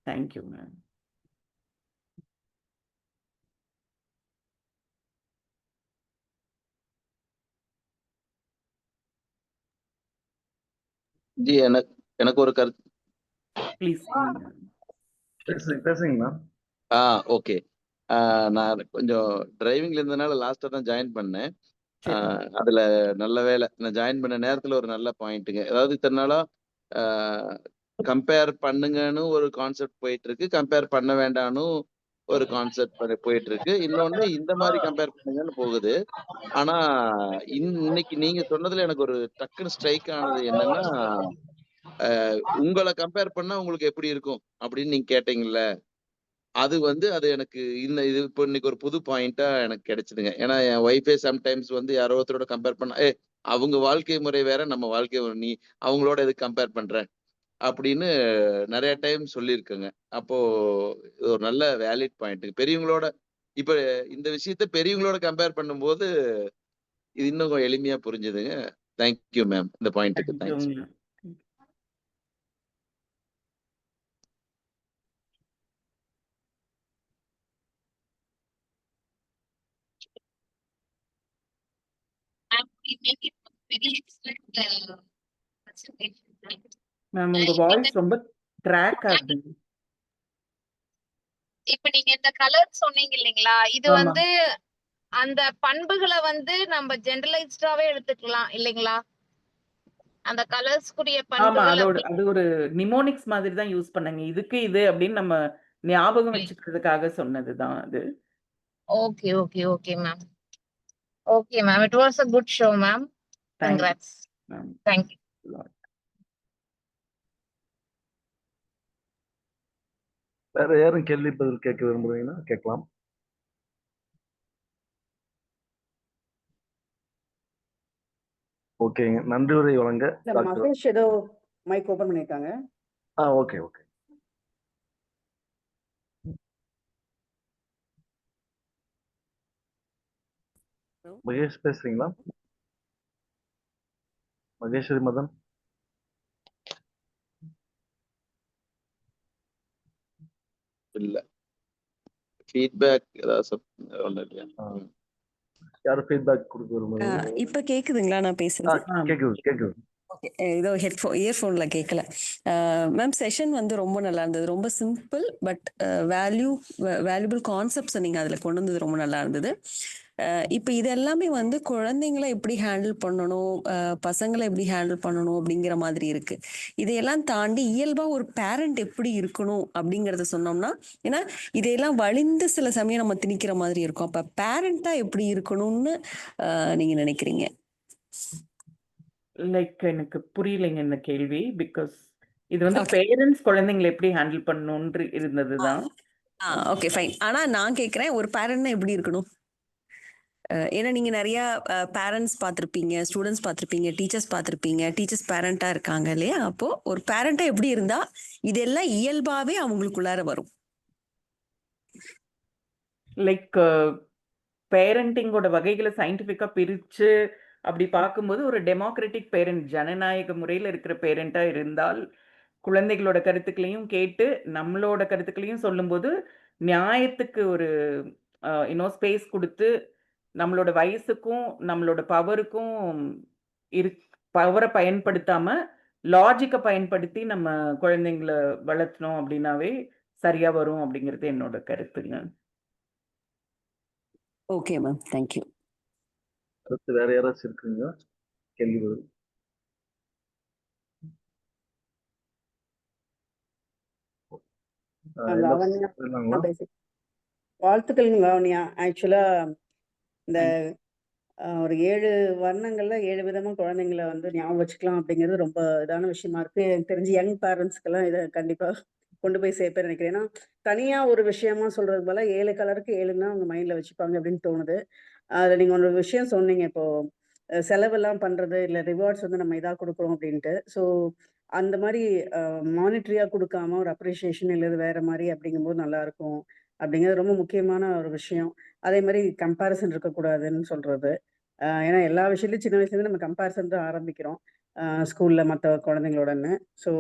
Thank you ma'am. ஜி எனக்கு ஒரு கருத்து. ப்ளீஸ் பேசுங்க மேம். ஓகே. நான் கொஞ்சம் டிரைவிங்ல இருந்தனால லாஸ்டா தான் ஜாயின் பண்ணேன். அதுல நல்ல வேலை நான் ஜாயின் பண்ண நேரத்துல ஒரு நல்ல பாயிண்ட்டுங்க. அதாவது இத்தனை நாளா கம்பேர் பண்ணுங்கன்னு ஒரு கான்செப்ட் போயிட்டு இருக்கு, கம்பேர் பண்ண வேண்டாம்னு ஒரு கான்செப்ட் போயிட்டு இருக்கு, இன்னொன்னு இந்த மாதிரி கம்பேர் பண்ணுங்கன்னு போகுது. ஆனா இன்னைக்கு நீங்க சொன்னதுல எனக்கு ஒரு டக்குன்னு ஸ்ட்ரைக் ஆனது என்னன்னா, உங்களை கம்பேர் பண்ணா உங்களுக்கு எப்படி இருக்கும் அப்படின்னு நீங்க கேட்டீங்கல்ல, அது வந்து அது எனக்கு இது இப்போ இன்னைக்கு ஒரு புது பாயிண்டா எனக்கு கிடைச்சதுங்க. ஏன்னா என் ஒய்ஃபே சம்டைம்ஸ் வந்து யாரோ ஒருத்தரோட கம்பேர் பண்ணா, அவங்க வாழ்க்கை முறை வேற, நம்ம வாழ்க்கை நீ அவங்களோட எதுக்கு கம்பேர் பண்ற அப்படின்னு நிறைய டைம் சொல்லியிருக்கேங்க. அப்போ இது ஒரு நல்ல வேலிட் பாயிண்ட். பெரியவங்களோட இப்ப இந்த விஷயத்த பெரியவங்களோட கம்பேர் பண்ணும்போது இது இன்னும் கொஞ்சம் எளிமையா புரிஞ்சுதுங்க. தேங்க்யூ மேம் இந்த பாயிண்ட்டுக்கு. தேங்க்ஸ். மேம் உங்க வாய்ஸ் ரொம்ப ட்ராக் ஆகுது. இப்ப நீங்க இந்த கலர் சொன்னீங்க இல்லைங்களா, இது ஆமா. வந்து அந்த பண்புகளை வந்து நம்ம ஜெனரலைஸ்டாவே எடுத்துக்கலாம் இல்லைங்களா? அந்த கலர்ஸ்க்குரிய ஆமா பண்புகள் அதோட அது ஒரு நிமோனிக்ஸ் மாதிரி தான் யூஸ் பண்ணாங்க. இதுக்கு இது அப்படின்னு நம்ம ஞாபகம் வச்சுக்கிறதுக்காக சொன்னதுதான் அது. Okay okay okay ma'am. Okay ma'am, it was a good show ma'am. Congrats. Thank you. வேற யாரும் கேள்வி பதில் கேட்க விரும்புறீங்கன்னா கேட்கலாம். ஓகேங்க, நன்றி உரை வழங்க மகேஷ் ஏதோ மைக் ஓபன் பண்ணிருக்காங்க. Okay okay. மகேஷ் பேசுறீங்களா? மகேஸ்வரி மதன். இல்ல ஃபீட்பேக் ஏதாவது இல்லையா? யாரும் ஃபீட்பேக் கொடுக்க விரும்புறீங்க? இப்ப கேக்குதுங்களா நான் பேசுறது? கேக்குது. ஓகே, ஏதோ இயர்ஃபோன்ல கேட்கல. மேம் செஷன் வந்து ரொம்ப நல்லா இருந்தது. ரொம்ப சிம்பிள் பட் வேல்யூபிள் கான்செப்ட்ஸ் நீங்க அதுல கொண்டு வந்தது ரொம்ப நல்லா இருந்தது. இப்போ இது எல்லாமே வந்து குழந்தைங்களை எப்படி ஹேண்டில் பண்ணணும், பசங்களை எப்படி ஹேண்டில் பண்ணணும் அப்படிங்கிற மாதிரி இருக்கு. இதையெல்லாம் தாண்டி இயல்பா ஒரு பேரண்ட் எப்படி இருக்கணும் அப்படிங்கறத சொன்னோம்னா, ஏன்னா இதையெல்லாம் வலிந்து சில சமயம் நம்ம திணிக்கிற மாதிரி இருக்கும். அப்ப பேரண்டா எப்படி இருக்கணும்னு நீங்க நினைக்கிறீங்க? லைக் எனக்கு புரியலைங்க இந்த கேள்வி. பிகாஸ் இது வந்து பேரண்ட்ஸ் குழந்தைங்களை எப்படி ஹேண்டில் பண்ணணும்னு இருந்ததுதான். Okay fine. ஆனா நான் கேட்கிறேன், ஒரு பேரண்ட்னா எப்படி இருக்கணும்? ஏன்னா நீங்க நிறைய பேரண்ட்ஸ் பார்த்துருப்பீங்க, ஸ்டூடெண்ட்ஸ் பார்த்துருப்பீங்க, டீச்சர்ஸ் பார்த்துருப்பீங்க, டீச்சர்ஸ் பேரண்டா இருக்காங்க இல்லையா? அப்போ ஒரு பேரண்டா எப்படி இருந்தா இதெல்லாம் இயல்பாவே அவங்களுக்குள்ளார வரும்? லைக் பேரண்டிங்கோட வகைகளை சயின்டிஃபிக்கா பிரிச்சு அப்படி பார்க்கும்போது ஒரு டெமோக்ராட்டிக் பேரண்ட், ஜனநாயக முறையில் இருக்கிற பேரண்டா இருந்தால் குழந்தைகளோட கருத்துக்களையும் கேட்டு நம்மளோட கருத்துக்களையும் சொல்லும்போது நியாயத்துக்கு ஒரு ஸ்பேஸ் கொடுத்து நம்மளோட வயசுக்கும் நம்மளோட பவருக்கும் பவரை பயன்படுத்தாம லாஜிக்கை பயன்படுத்தி நம்ம குழந்தைங்களை வளர்த்தணும் அப்படின்னாவே சரியா வரும் அப்படிங்கிறது என்னோட கருத்துங்க. Okay ma'am, thank you. அடுத்து வேற யாராச்சும் இருக்குங்க கேள்வி வரும்? லாவண்யா சொல்லாங்களா? வாழ்த்துக்கள் லாவண்யா. ஆக்சுவலா இந்த ஒரு 7 வர்ணங்கள்ல 7 விதமா குழந்தைங்களை வந்து ஞாபகம் வச்சுக்கலாம் அப்படிங்கிறது ரொம்ப இதான விஷயமா இருக்கு. எனக்கு தெரிஞ்சு யங் பேரண்ட்ஸ்க்கெல்லாம் இதை கண்டிப்பா கொண்டு போய் சேர்ப்பேன் நினைக்கிறேன். ஏன்னா தனியா ஒரு விஷயமா சொல்றது போல 7 கலருக்கு 7ன்னா அவங்க மைண்ட்ல வச்சுப்பாங்க அப்படின்னு தோணுது. அதுல நீங்க ஒரு விஷயம் சொன்னீங்க, இப்போ செலவெல்லாம் பண்றது இல்ல ரிவார்ட்ஸ் வந்து நம்ம இதா கொடுக்குறோம் அப்படின்ட்டு. ஸோ அந்த மாதிரி மானிட்டரியா கொடுக்காம ஒரு அப்ரிசியேஷன் இல்லை வேற மாதிரி அப்படிங்கும்போது நல்லா இருக்கும் அப்படிங்கிறது ரொம்ப முக்கியமான ஒரு விஷயம். அதே மாதிரி கம்பேரிசன் இருக்கக்கூடாதுன்னு சொல்றது. ஏன்னா எல்லா விஷயத்துலையும் சின்ன வயசுலேருந்து நம்ம கம்பேரிசன் தான் ஆரம்பிக்கிறோம் ஸ்கூல்ல மற்ற குழந்தைங்களோடன்னு. ஸோ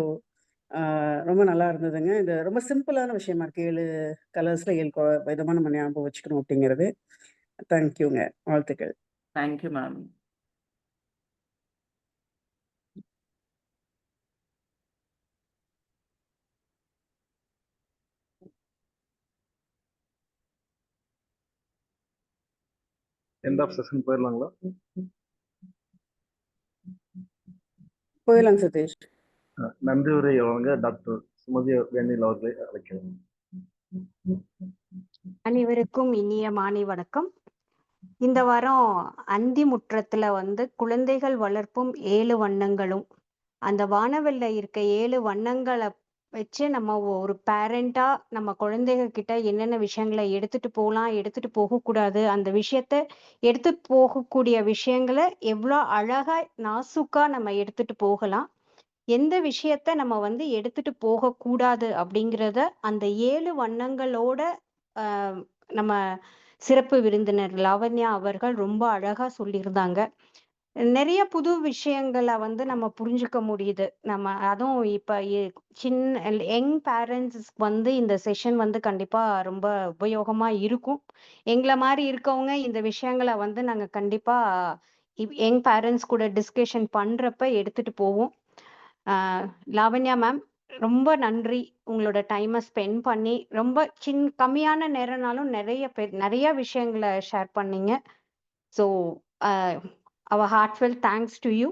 ரொம்ப நல்லா இருந்ததுங்க. இது ரொம்ப சிம்பிளான விஷயமா இருக்கு. 7 கலர்ஸ்ல 7 விதமா நம்ம ஞாபகம் வச்சுக்கணும் அப்படிங்கிறது. தேங்க்யூங்க, வாழ்த்துக்கள். Thank you ma'am. End of session போயிடலாங்களா? போயிடலாம் சதீஷ். நன்றி உரை வழங்க டாக்டர் சுமதி வேணில் அவர்களை அழைக்கிறேன். அனைவருக்கும் இனிய மாலை வணக்கம். இந்த வாரம் அந்தி முற்றத்துல வந்து குழந்தைகள் வளர்ப்பும் 7 வண்ணங்களும், அந்த வானவெல்ல இருக்க 7 வண்ணங்களை வச்சு நம்ம ஒரு பேரண்டா நம்ம குழந்தைகள் கிட்ட என்னென்ன விஷயங்களை எடுத்துட்டு போகலாம், எடுத்துட்டு போகக்கூடாது, அந்த விஷயத்த எடுத்துட்டு போகக்கூடிய விஷயங்களை எவ்வளோ அழகா நாசுக்கா நம்ம எடுத்துட்டு போகலாம், எந்த விஷயத்த நம்ம வந்து எடுத்துட்டு போகக்கூடாது அப்படிங்கிறத அந்த 7 வண்ணங்களோட நம்ம சிறப்பு விருந்தினர் லாவண்யா அவர்கள் ரொம்ப அழகா சொல்லியிருந்தாங்க. நிறைய புது விஷயங்களை வந்து நம்ம புரிஞ்சுக்க முடியுது. நம்ம அதுவும் இப்ப சின்ன யங் பேரண்ட்ஸ் வந்து இந்த செஷன் வந்து கண்டிப்பா ரொம்ப உபயோகமா இருக்கும். எங்களை மாதிரி இருக்கவங்க இந்த விஷயங்களை வந்து நாங்க கண்டிப்பா யங் பேரண்ட்ஸ் கூட டிஸ்கஷன் பண்றப்ப எடுத்துட்டு போவோம். லாவண்யா மேம் ரொம்ப நன்றி. உங்களோட டைமை ஸ்பெண்ட் பண்ணி ரொம்ப கம்மியான நேரம்னாலும் நிறைய விஷயங்களை ஷேர் பண்ணீங்க. ஸோ அவர் ஹார்ட்ஃபெல் தேங்க்ஸ் டு யூ.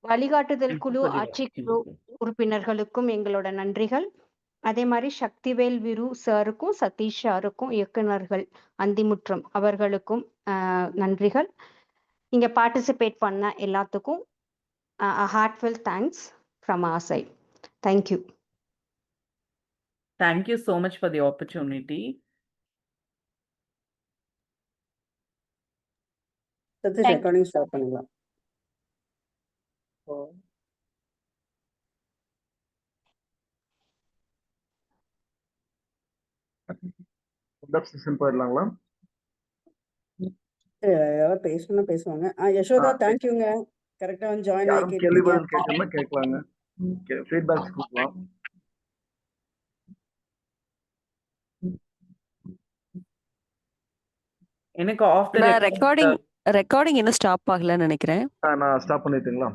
வழிகாட்டுதல் குழு ஆட்சிக்குழு உறுப்பினர்களுக்கும் எங்களோட நன்றிகள். அதே மாதிரி சக்திவேல் விரு சாருக்கும் சதீஷ் சாருக்கும் இயக்குநர்கள் அந்திமுற்றம் அவர்களுக்கும் நன்றிகள். இங்க பார்ட்டிசிபேட் பண்ண எல்லாத்துக்கும் heartfelt thanks from our side. Thank you. Thank you so much for the opportunity. Satish recording start பண்ணலாம். எண்ட் ஆஃப் செஷன் போயிடலாங்களா? யாராவது பேசணும்னா பேசுவாங்க. யசோதா தேங்க்யூங்க, கரெக்டா வந்து ஜாயின் ஆகி யாரும் கேள்வி பதில் கேட்கணும்னா கேட்கலாங்க, ஃபீட்பேக்ஸ் கொடுக்கலாம். எனக்கு ஆஃப் தி ரெக்கார்டிங் இன்னும் ஸ்டாப் ஆகலன்னு நினைக்கிறேன். நான் ஸ்டாப் பண்ணிட்டுங்களா?